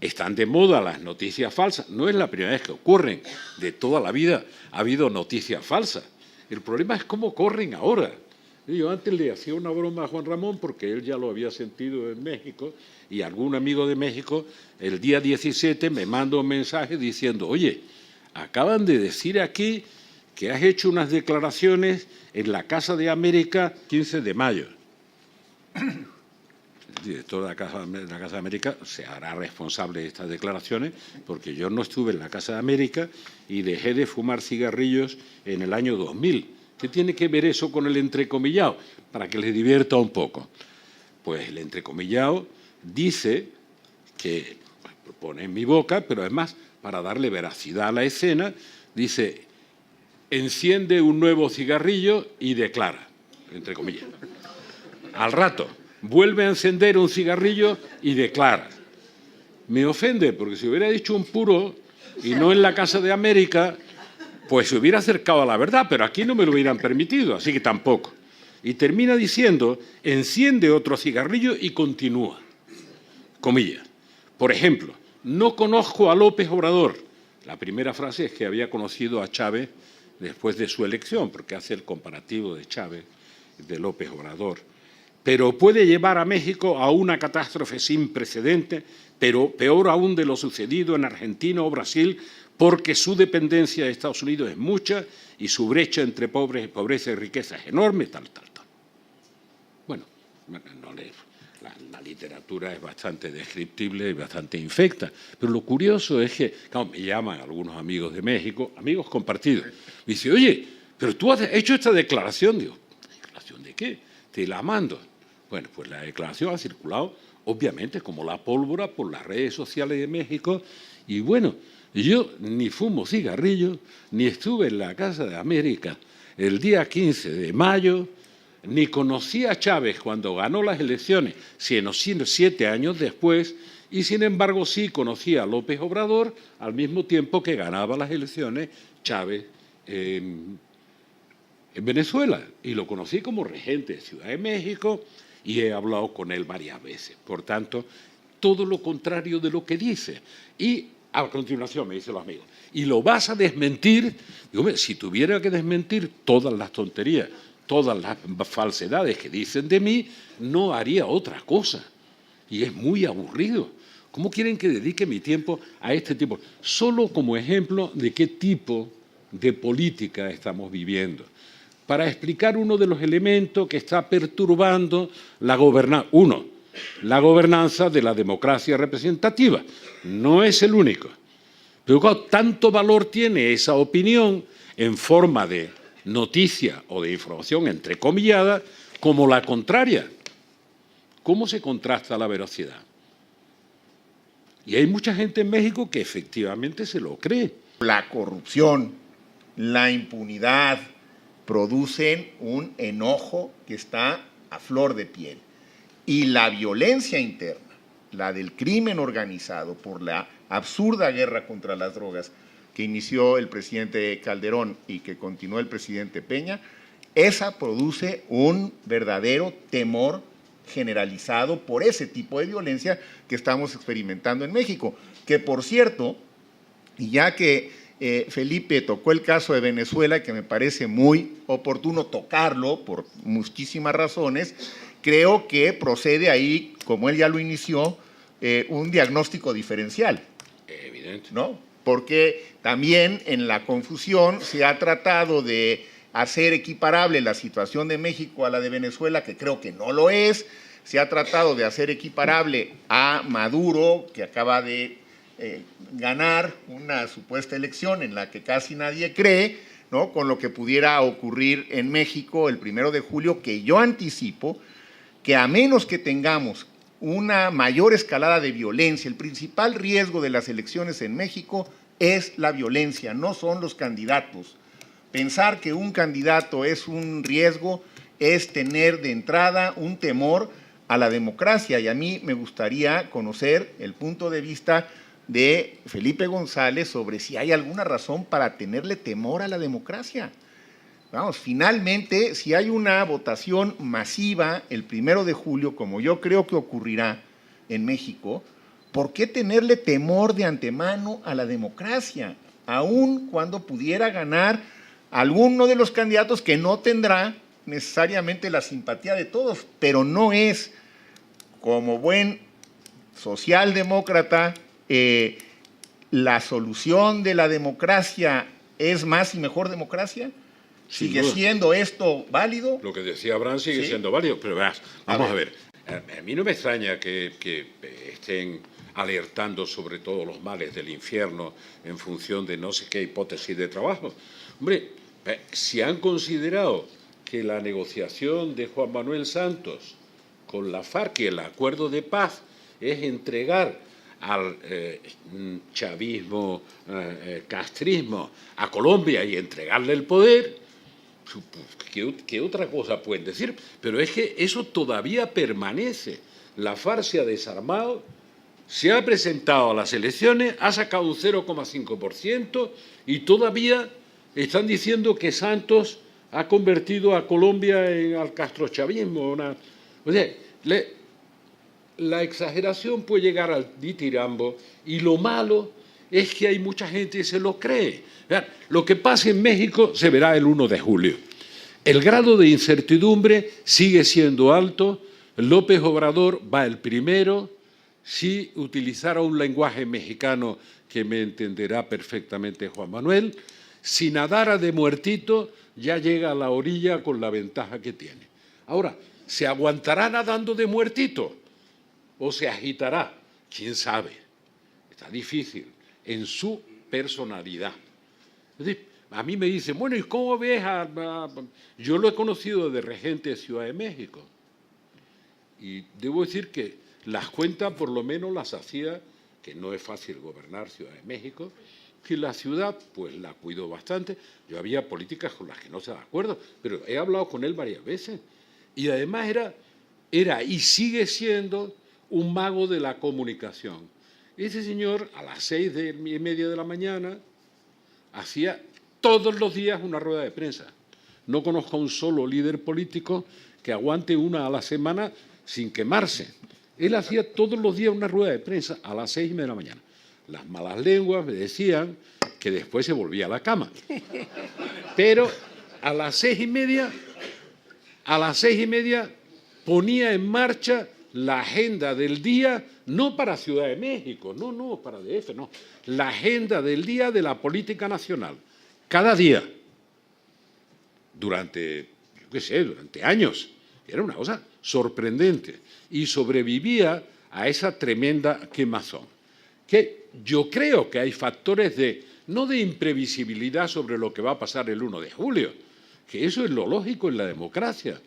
están de moda las noticias falsas. No es la primera vez que ocurren. De toda la vida ha habido noticias falsas. El problema es cómo corren ahora. Yo antes le hacía una broma a Juan Ramón porque él ya lo había sentido en México y algún amigo de México el día 17 me manda un mensaje diciendo: oye, acaban de decir aquí que has hecho unas declaraciones en la Casa de América 15 de mayo. El director de la Casa de América se hará responsable de estas declaraciones porque yo no estuve en la Casa de América y dejé de fumar cigarrillos en el año 2000. ¿Qué tiene que ver eso con el entrecomillado? Para que les divierta un poco. Pues el entrecomillado dice que, pues, pone en mi boca, pero además, para darle veracidad a la escena, dice: enciende un nuevo cigarrillo y declara, entre comillas. Al rato, vuelve a encender un cigarrillo y declara. Me ofende, porque si hubiera dicho un puro y no en la Casa de América, pues se hubiera acercado a la verdad, pero aquí no me lo hubieran permitido, así que tampoco. Y termina diciendo: enciende otro cigarrillo y continúa. Comillas. Por ejemplo, no conozco a López Obrador. La primera frase es que había conocido a Chávez después de su elección, porque hace el comparativo de Chávez de López Obrador. Pero puede llevar a México a una catástrofe sin precedentes, pero peor aún de lo sucedido en Argentina o Brasil, porque su dependencia de Estados Unidos es mucha y su brecha entre pobreza y riqueza es enorme, tal. Bueno, la literatura es bastante descriptible y bastante infecta, pero lo curioso es que, claro, me llaman algunos amigos de México, amigos compartidos, me dicen: oye, pero tú has hecho esta declaración. Digo: ¿declaración de qué? Te la mando. Bueno, pues la declaración ha circulado, obviamente, como la pólvora por las redes sociales de México, y bueno, yo ni fumo cigarrillos, ni estuve en la Casa de América el día 15 de mayo, ni conocí a Chávez cuando ganó las elecciones, sino 7 años después, y sin embargo sí conocí a López Obrador al mismo tiempo que ganaba las elecciones Chávez en Venezuela. Y lo conocí como regente de Ciudad de México y he hablado con él varias veces. Por tanto, todo lo contrario de lo que dice. Y a continuación me dicen los amigos: ¿y lo vas a desmentir? Digo: si tuviera que desmentir todas las tonterías, todas las falsedades que dicen de mí, no haría otra cosa. Y es muy aburrido. ¿Cómo quieren que dedique mi tiempo a este tipo? Solo como ejemplo de qué tipo de política estamos viviendo, para explicar uno de los elementos que está perturbando la gobernanza. Uno, la gobernanza de la democracia representativa. No es el único. Pero claro, tanto valor tiene esa opinión en forma de noticia o de información entrecomillada como la contraria. ¿Cómo se contrasta la veracidad? Y hay mucha gente en México que efectivamente se lo cree. La corrupción, la impunidad producen un enojo que está a flor de piel. Y la violencia interna, la del crimen organizado por la absurda guerra contra las drogas que inició el presidente Calderón y que continuó el presidente Peña, esa produce un verdadero temor generalizado por ese tipo de violencia que estamos experimentando en México. Que, por cierto, y ya que Felipe tocó el caso de Venezuela, que me parece muy oportuno tocarlo por muchísimas razones, creo que procede ahí, como él ya lo inició, un diagnóstico diferencial. Evidente. ¿No? Porque también en la confusión se ha tratado de hacer equiparable la situación de México a la de Venezuela, que creo que no lo es. Se ha tratado de hacer equiparable a Maduro, que acaba de ganar una supuesta elección en la que casi nadie cree, ¿no?, con lo que pudiera ocurrir en México el 1 de julio, que yo anticipo que a menos que tengamos una mayor escalada de violencia, el principal riesgo de las elecciones en México es la violencia, no son los candidatos. Pensar que un candidato es un riesgo es tener de entrada un temor a la democracia, y a mí me gustaría conocer el punto de vista de Felipe González sobre si hay alguna razón para tenerle temor a la democracia. Vamos, finalmente, si hay una votación masiva el 1 de julio, como yo creo que ocurrirá en México, ¿por qué tenerle temor de antemano a la democracia? Aun cuando pudiera ganar alguno de los candidatos que no tendrá necesariamente la simpatía de todos, pero no es, como buen socialdemócrata, la solución de la democracia es más y mejor democracia. ¿Sigue siendo esto válido? Lo que decía Abraham sigue siendo válido, pero verás, vamos a ver. A mí no me extraña que estén alertando sobre todos los males del infierno en función de no sé qué hipótesis de trabajo. Hombre, si han considerado que la negociación de Juan Manuel Santos con la FARC y el acuerdo de paz es entregar al chavismo, castrismo a Colombia y entregarle el poder, ¿qué otra cosa pueden decir? Pero es que eso todavía permanece. La FARC se ha desarmado, se ha presentado a las elecciones, ha sacado un 0,5% y todavía están diciendo que Santos ha convertido a Colombia al castrochavismo. O sea, la exageración puede llegar al ditirambo y lo malo es que hay mucha gente que se lo cree. Lo que pasa en México se verá el 1 de julio. El grado de incertidumbre sigue siendo alto. López Obrador va el primero. Si utilizara un lenguaje mexicano que me entenderá perfectamente Juan Manuel, si nadara de muertito, ya llega a la orilla con la ventaja que tiene. Ahora, ¿se aguantará nadando de muertito o se agitará? ¿Quién sabe? Está difícil en su personalidad. Es decir, a mí me dicen, bueno, ¿y cómo ves Yo lo he conocido de regente de Ciudad de México. Y debo decir que las cuentas por lo menos las hacía, que no es fácil gobernar Ciudad de México, que la ciudad pues la cuidó bastante. Yo había políticas con las que no estaba de acuerdo, pero he hablado con él varias veces. Y además era y sigue siendo un mago de la comunicación. Ese señor a las 6:30 de la mañana hacía todos los días una rueda de prensa. No conozco a un solo líder político que aguante una a la semana sin quemarse. Él hacía todos los días una rueda de prensa a las 6:30 de la mañana. Las malas lenguas me decían que después se volvía a la cama. Pero a las 6:30 ponía en marcha la agenda del día, no para Ciudad de México, no, para DF, no. La agenda del día de la política nacional. Cada día, durante años. Era una cosa sorprendente. Y sobrevivía a esa tremenda quemazón. Que yo creo que hay factores no de imprevisibilidad sobre lo que va a pasar el 1 de julio, que eso es lo lógico en la democracia.